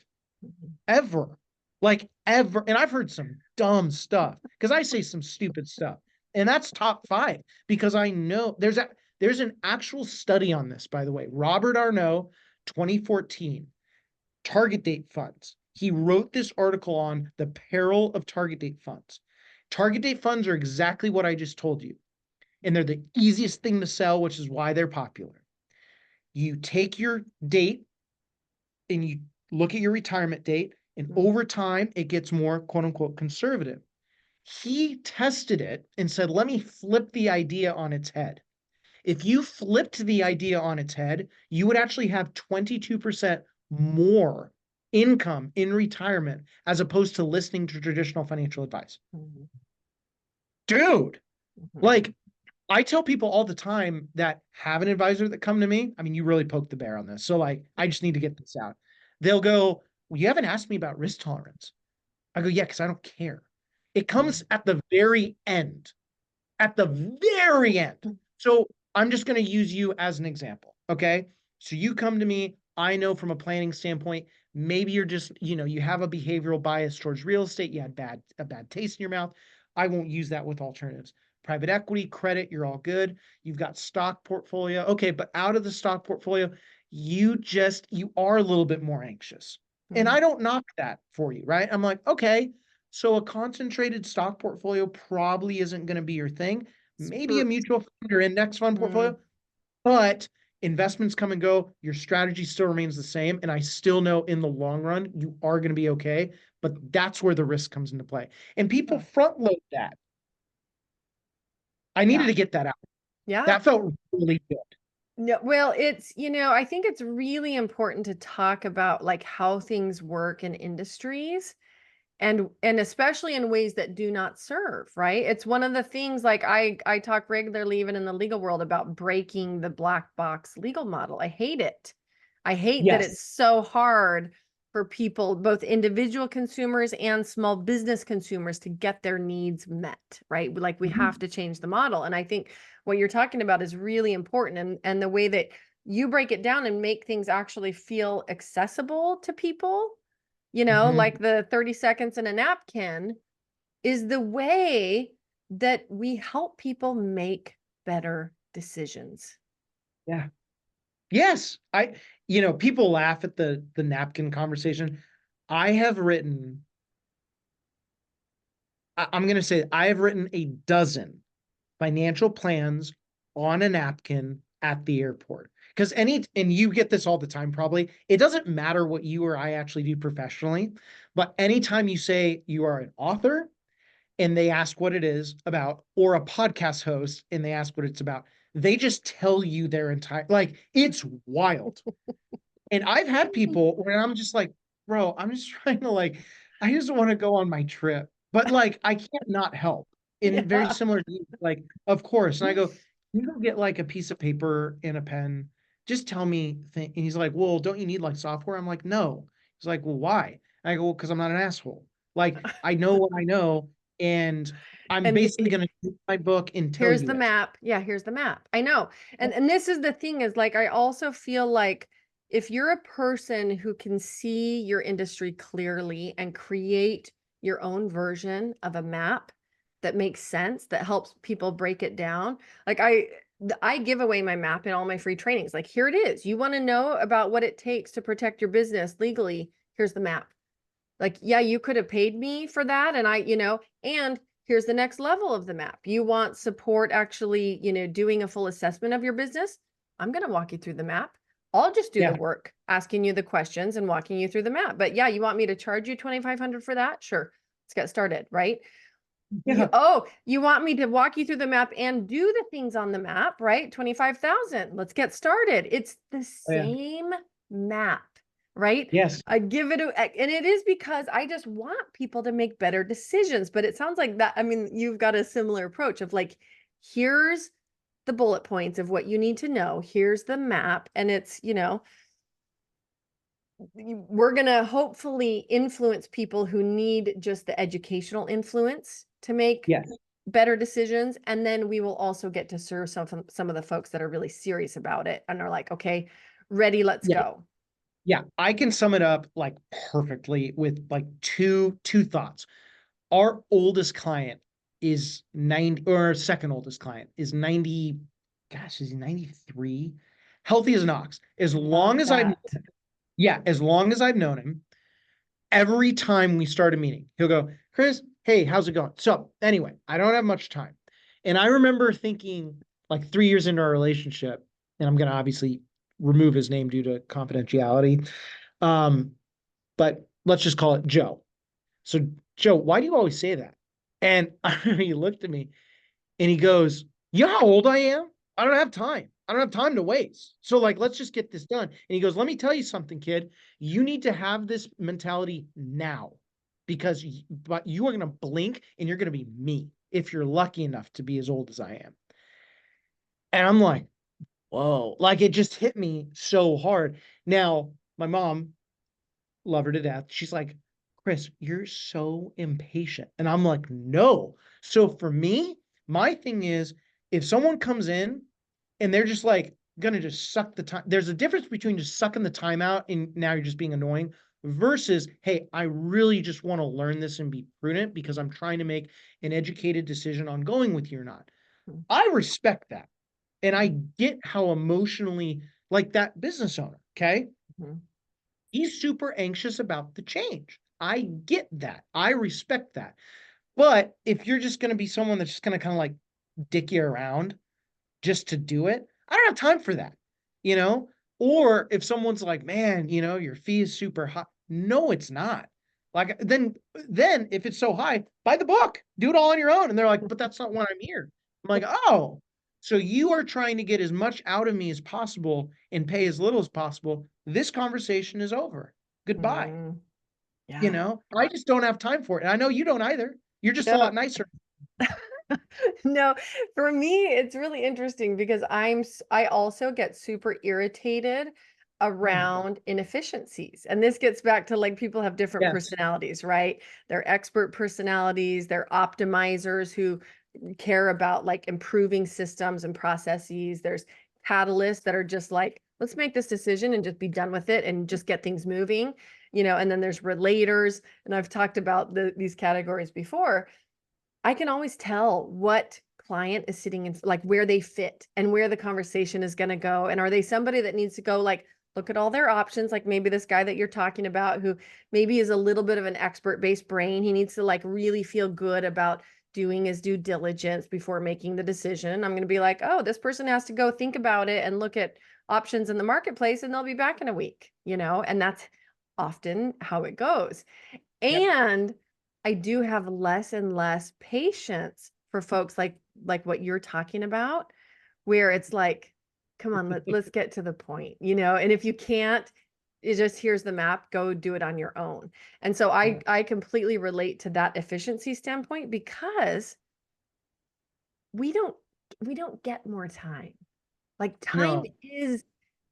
Ever. Like ever. And I've heard some dumb stuff because I say some stupid stuff. And that's top 5 because I know there's an actual study on this, by the way. Robert Arnault, 2014, target date funds. He wrote this article on the peril of target date funds. Target date funds are exactly what I just told you. And they're the easiest thing to sell, which is why they're popular. You take your date and you look at your retirement date, and over time, it gets more quote unquote conservative. He tested it and said, let me flip the idea on its head. If you flipped the idea on its head, you would actually have 22% more income in retirement as opposed to listening to traditional financial advice. Dude, like I tell people all the time that have an advisor that come to me. I mean, you really poked the bear on this. So like, I just need to get this out. They'll go, well, you haven't asked me about risk tolerance. I go, yeah, because I don't care. It comes at the very end, at the very end. So I'm just going to use you as an example. Okay. So you come to me. I know from a planning standpoint, maybe you're just, you have a behavioral bias towards real estate. You had a bad taste in your mouth. I won't use that with alternatives. Private equity, credit, you're all good. You've got stock portfolio. Okay. But out of the stock portfolio, you are a little bit more anxious. And I don't knock that for you, right? I'm like, okay, so a concentrated stock portfolio probably isn't going to be your thing. Maybe a mutual fund or index fund portfolio, but investments come and go. Your strategy still remains the same. And I still know in the long run, you are going to be okay. But that's where the risk comes into play. And people front load that. I needed to get that out. Yeah. That felt really good. No, well, it's, I think it's really important to talk about like how things work in industries and especially in ways that do not serve, right? It's one of the things like I talk regularly even in the legal world about breaking the black box legal model. I hate it. I hate that it's so hard for people, both individual consumers and small business consumers, to get their needs met, right? Like we have to change the model. And I think what you're talking about is really important. And the way that you break it down and make things actually feel accessible to people, like the 30 seconds in a napkin is the way that we help people make better decisions. Yeah. Yes. People laugh at the napkin conversation. I have written, I'm going to say, I have written a dozen financial plans on a napkin at the airport. Because and you get this all the time, probably. It doesn't matter what you or I actually do professionally, but anytime you say you are an author and they ask what it is about, or a podcast host and they ask what it's about, they just tell you their entire, like, it's wild. And I've had people where I'm just like, bro, I'm just trying to I just want to go on my trip. but like I can't not help. In very Yeah. similar to you, like, of course. And I go, you go get like a piece of paper and a pen. Just tell me. And he's like, well, don't you need like software? I'm like, no. He's like, well, why? And I go, well, because I'm not an asshole. Like I know what I know, and I'm And basically gonna do my book and tell here's you the it. map. Yeah, here's the map. I know. And this is the thing is like I also feel like if you're a person who can see your industry clearly and create your own version of a map that makes sense, that helps people break it down. Like I give away my map in all my free trainings. Like here it is. You want to know about what it takes to protect your business legally? Here's the map. Like, yeah, you could have paid me for that. And and here's the next level of the map. You want support actually, doing a full assessment of your business? I'm going to walk you through the map. I'll just do the Yeah, work, asking you the questions and walking you through the map. But yeah, you want me to charge you 2,500 for that? Sure. Let's get started, right? yeah, You want me to walk you through the map and do the things on the map, right? 25,000. Let's get started. It's the oh, yeah, same map, right? yes, I give it and it is because I just want people to make better decisions. But it sounds like that. I mean, you've got a similar approach of like, here's the bullet points of what you need to know. Here's the map. And it's, we're going to hopefully influence people who need just the educational influence to make yes, better decisions. And then we will also get to serve some of the folks that are really serious about it and are like, okay, ready, let's yeah, go. yeah. I can sum it up like perfectly with like two thoughts. Our oldest client is 90, or our second oldest client is 90. Gosh, is he 93? Healthy as an ox. As long Love as I've, that. yeah, as long as I've known him, every time we start a meeting, he'll go, Chris, hey, how's it going? So anyway, I don't have much time. And I remember thinking like 3 years into our relationship, and I'm going to obviously remove his name due to confidentiality. Um, but let's just call it Joe. So, Joe, why do you always say that? And I remember he looked at me and he goes, you know how old I am? I don't have time. I don't have time to waste. So, like, let's just get this done. And he goes, let me tell you something, kid. You need to have this mentality now because but you are going to blink and you're going to be me if you're lucky enough to be as old as I am. And I'm like, whoa, like it just hit me so hard. Now, my mom, love her to death. She's like, Chris, you're so impatient. And I'm like, no. So for me, my thing is if someone comes in and they're just like gonna just suck the time, there's a difference between just sucking the time out and now you're just being annoying versus, hey, I really just want to learn this and be prudent because I'm trying to make an educated decision on going with you or not. I respect that. And I get how emotionally like that business owner, okay? Mhm. He's super anxious about the change. I get that. I respect that. But if you're just going to be someone that's just going to kind of like dick you around just to do it, I don't have time for that, you know? Or if someone's like, man, your fee is super high. No, it's not. Like then if it's so high, buy the book, do it all on your own. And they're like, but that's not why I'm here. I'm like, oh, so you are trying to get as much out of me as possible and pay as little as possible. This conversation is over. Goodbye. Mm, yeah. I just don't have time for it. And I know you don't either. You're just a No. lot nicer. No, for me, it's really interesting because I also get super irritated Mm. around inefficiencies. And this gets back to like people have different Yes. personalities, right? They're expert personalities, they're optimizers who care about like improving systems and processes. There's catalysts that are just like, let's make this decision and just be done with it and just get things moving, and then there's relators. And I've talked about these categories before. I can always tell what client is sitting in, like where they fit and where the conversation is going to go. And are they somebody that needs to go like, look at all their options? Like maybe this guy that you're talking about who maybe is a little bit of an expert based brain. He needs to like really feel good about doing his due diligence before making the decision. I'm going to be like, oh, this person has to go think about it and look at options in the marketplace and they'll be back in a week, and that's often how it goes. Yep. And I do have less and less patience for folks like what you're talking about, where it's like, come on, let's get to the point, and if you can't, It just, here's the map, go do it on your own. And so Yeah. I completely relate to that efficiency standpoint, because we don't we don't get more time. Like No.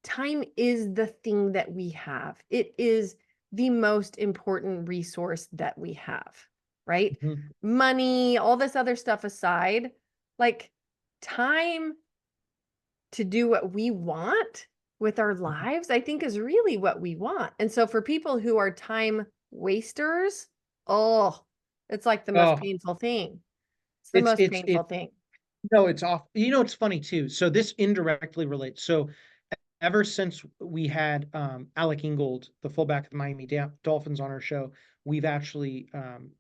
time is the thing that we have. It is the most important resource that we have, right? Mhm. Money, all this other stuff aside, like time to do what we want with our lives, I think is really what we want. And so for people who are time wasters, oh, it's like the most Oh, painful thing. It's the it's most it's painful it. thing. No, it's off. You know, it's funny too. So this indirectly relates. So ever since we had Alec Ingold, the fullback of the Miami Dolphins, on our show, we've actually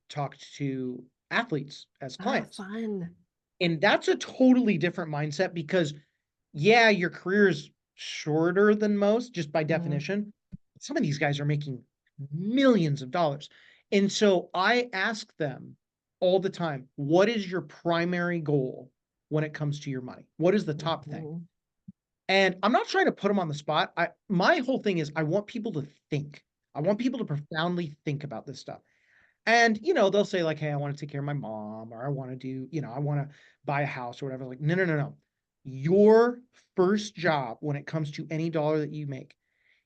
talked to athletes as Oh, clients. fun. And that's a totally different mindset because, yeah, your career is shorter than most, just by Mhm. definition. Some of these guys are making millions of dollars. And so I ask them all the time, what is your primary goal when it comes to your money? What is the top thing? Mhm. And I'm not trying to put them on the spot. My whole thing is I want people to think. I want people to profoundly think about this stuff. And they'll say like, "Hey, I want to take care of my mom, or I want to do, I want to buy a house or whatever." Like, no, no, no, no. Your first job when it comes to any dollar that you make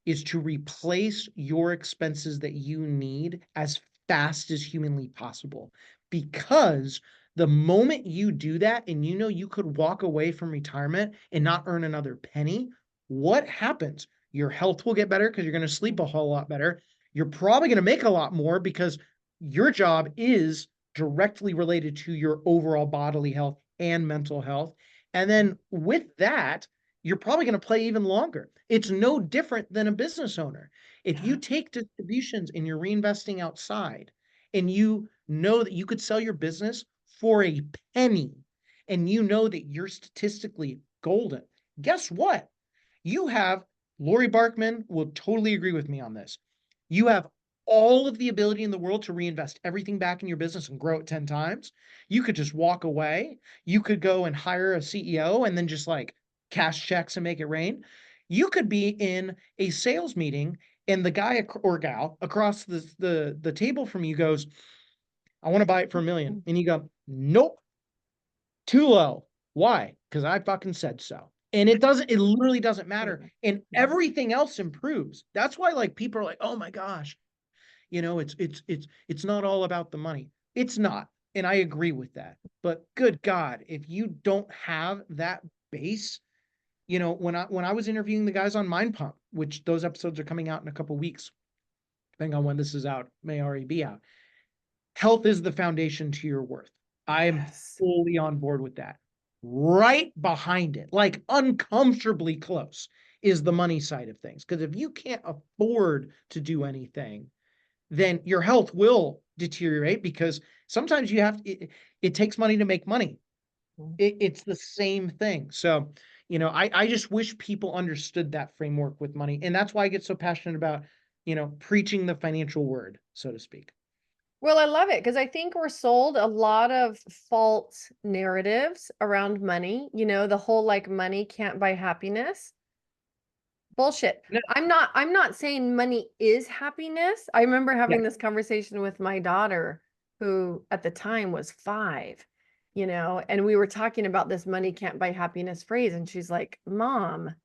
is to replace your expenses that you need as fast as humanly possible. Because the moment you do that and you could walk away from retirement and not earn another penny, what happens? Your health will get better because you're going to sleep a whole lot better. You're probably going to make a lot more because your job is directly related to your overall bodily health and mental health. And then with that, you're probably going to play even longer. It's no different than a business owner. If you Yeah. take distributions and you're reinvesting outside, and you know that you could sell your business for a penny, and you know that you're statistically golden, guess what? You have, Lori Barkman will totally agree with me on this. You have all of the ability in the world to reinvest everything back in your business and grow it 10 times. You could just walk away. You could go and hire a CEO and then just like cash checks and make it rain. You could be in a sales meeting and the guy or gal across the table from you goes, "I want to buy it for $1 million." And you go, "Nope, too low." Why? Because I fucking said so. And it literally doesn't matter. Totally. And Yeah. everything else improves. That's why like people are like, "Oh my gosh, it's not all about the money." It's not. And I agree with that. But good God, if you don't have that base, when I was interviewing the guys on Mind Pump, which those episodes are coming out in a couple of weeks, depending on when this is out, may already be out. Health is the foundation to your worth. I'm Yes. fully on board with that. Right behind it, like uncomfortably close, is the money side of things. Because if you can't afford to do anything, then your health will deteriorate because sometimes it takes money to make money. Mhm. It's the same thing. So, I just wish people understood that framework with money. And that's why I get so passionate about, preaching the financial word, so to speak. Well, I love it because I think we're sold a lot of false narratives around money. The whole like money can't buy happiness. Bullshit. No, I'm not saying money is happiness. I remember yeah, having this conversation with my daughter, who at the time was 5, and we were talking about this money can't buy happiness phrase. And she's like, "Mom,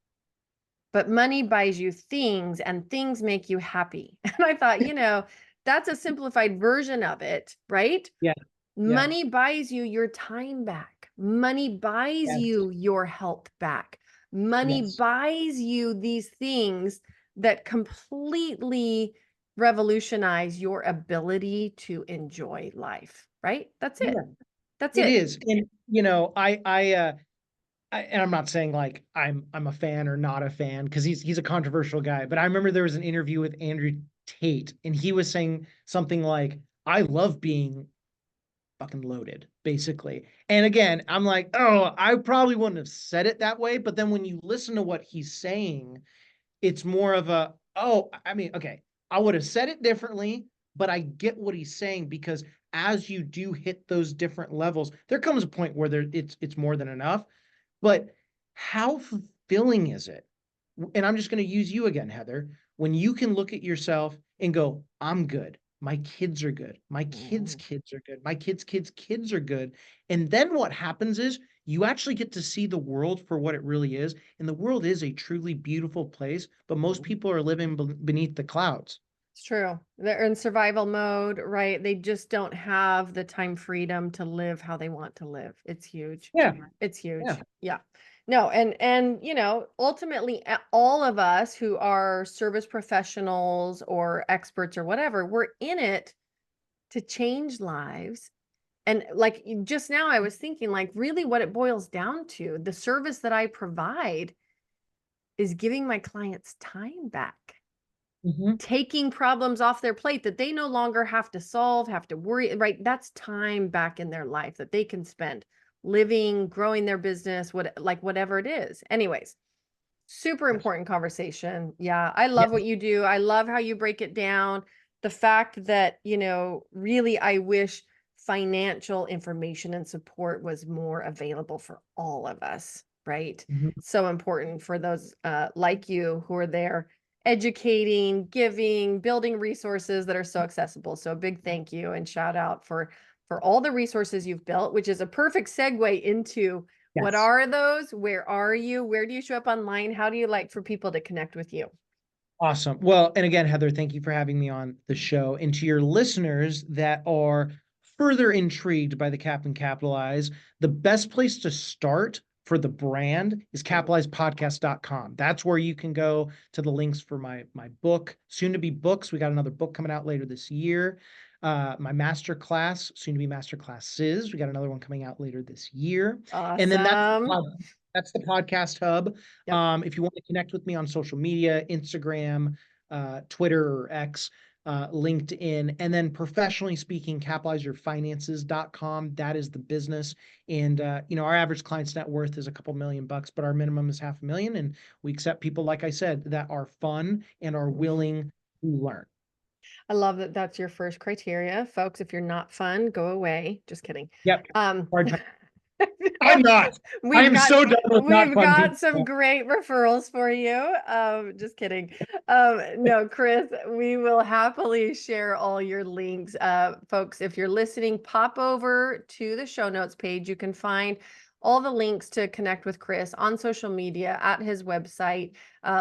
but money buys you things and things make you happy." And I thought, that's a simplified version of it, right? yeah, yeah, Money buys you your time back. Money buys yes, you your health back. Money yes, buys you these things that completely revolutionize your ability to enjoy life, right? That's yeah. it. That's It it. is. And and I'm not saying like I'm a fan or not a fan because he's a controversial guy, but I remember there was an interview with Andrew Tate and he was saying something like, "I love being fucking loaded," basically. And again, I'm like, "Oh, I probably wouldn't have said it that way." But then when you listen to what he's saying, it's more of a, oh, I mean, okay, I would have said it differently, but I get what he's saying because as you do hit those different levels, there comes a point where it's more than enough. But how fulfilling is it? And I'm just going to use you again, Heather. when you can look at yourself and go, I'm good. My kids are good. My kids' Mm. kids are good. My kids' are good. And then what happens is you actually get to see the world for what it really is. And the world is a truly beautiful place, but most people are living beneath the clouds. It's true. They're in survival mode, right? They just don't have the time freedom to live how they want to live. It's huge. Yeah. It's Yeah. huge. Yeah. No, and ultimately all of us who are service professionals or experts or whatever, we're in it to change lives. And like just now I was thinking like really what it boils down to, the service that I provide is giving my clients time back, Mhm. taking problems off their plate that they no longer have to solve, have to worry, right? That's time back in their life that they can spend living, growing their business, whatever it is. Anyways, super Yes. important conversation. Yeah, I love Yes. what you do. I love how you break it down. The fact that, really I wish financial information and support was more available for all of us, right? Mhm. So important for those like you who are there educating, giving, building resources that are so accessible. So a big thank you and shout out for all the resources you've built, which is a perfect segue into what Yes. are those? Where are you? Where do you show up online? How do you like for people to connect with you? Awesome. Well, and again, Heather, thank you for having me on the show. And to your listeners that are further intrigued by the Cap and Capitalize, the best place to start for the brand is capitalizepodcast.com. That's where you can go to the links for my book, soon to be books. We got another book coming out later this year. My master class, soon to be master classes. We got another one coming out later this year. And then Awesome. that's the podcast hub. Yep. If you want to connect with me on social media, Instagram, Twitter or X, LinkedIn, and then professionally speaking, capitalizeyourfinances.com. That is the business. And, our average client's net worth is a couple $1,000,000, but our minimum is 500,000. And we accept people, like I said, that are fun and are willing to learn. I love that that's your first criteria. Folks, if you're not fun, go away. Just kidding. Yep. Um, Hard time. I'm not. I we've am got so done with not we've fun got some people. great referrals for you. Just kidding. No, Chris, we will happily share all your links. Folks, if you're listening, pop over to the show notes page. You can find all the links to connect with Chris on social media, at his website,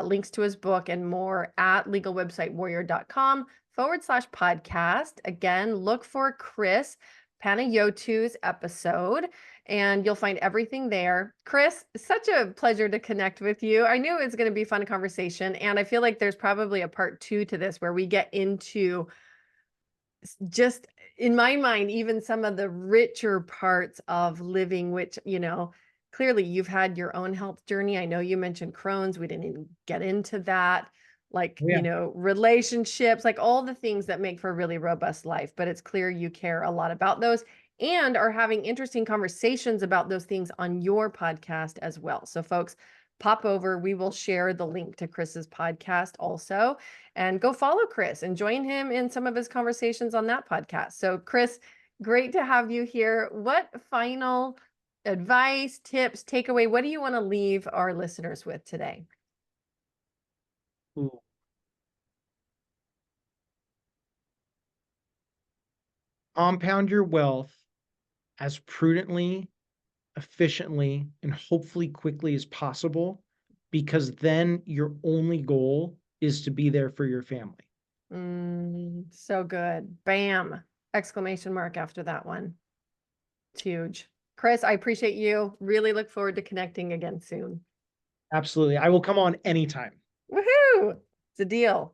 links to his book and more at legalwebsitewarrior.com/podcast. Again, look for Chris Panagiotu's episode and you'll find everything there. Chris, such a pleasure to connect with you. I knew it was going to be a fun conversation, and I feel like there's probably a part 2 to this where we get into just, in my mind, even some of the richer parts of living, which, clearly you've had your own health journey. I know you mentioned Crohn's. We didn't even get into that. Like, Yeah. relationships, like all the things that make for a really robust life. But it's clear you care a lot about those and are having interesting conversations about those things on your podcast as well. So, folks, pop over. We will share the link to Chris's podcast also and go follow Chris and join him in some of his conversations on that podcast. So, Chris, great to have you here. What final advice, tips, takeaway, what do you want to leave our listeners with today? Ooh. Compound your wealth as prudently, efficiently, and hopefully quickly as possible, because then your only goal is to be there for your family. So good. Bam. Exclamation mark after that one. It's huge. Chris, I appreciate you. Really look forward to connecting again soon. Absolutely. I will come on anytime. Woohoo! It's a deal.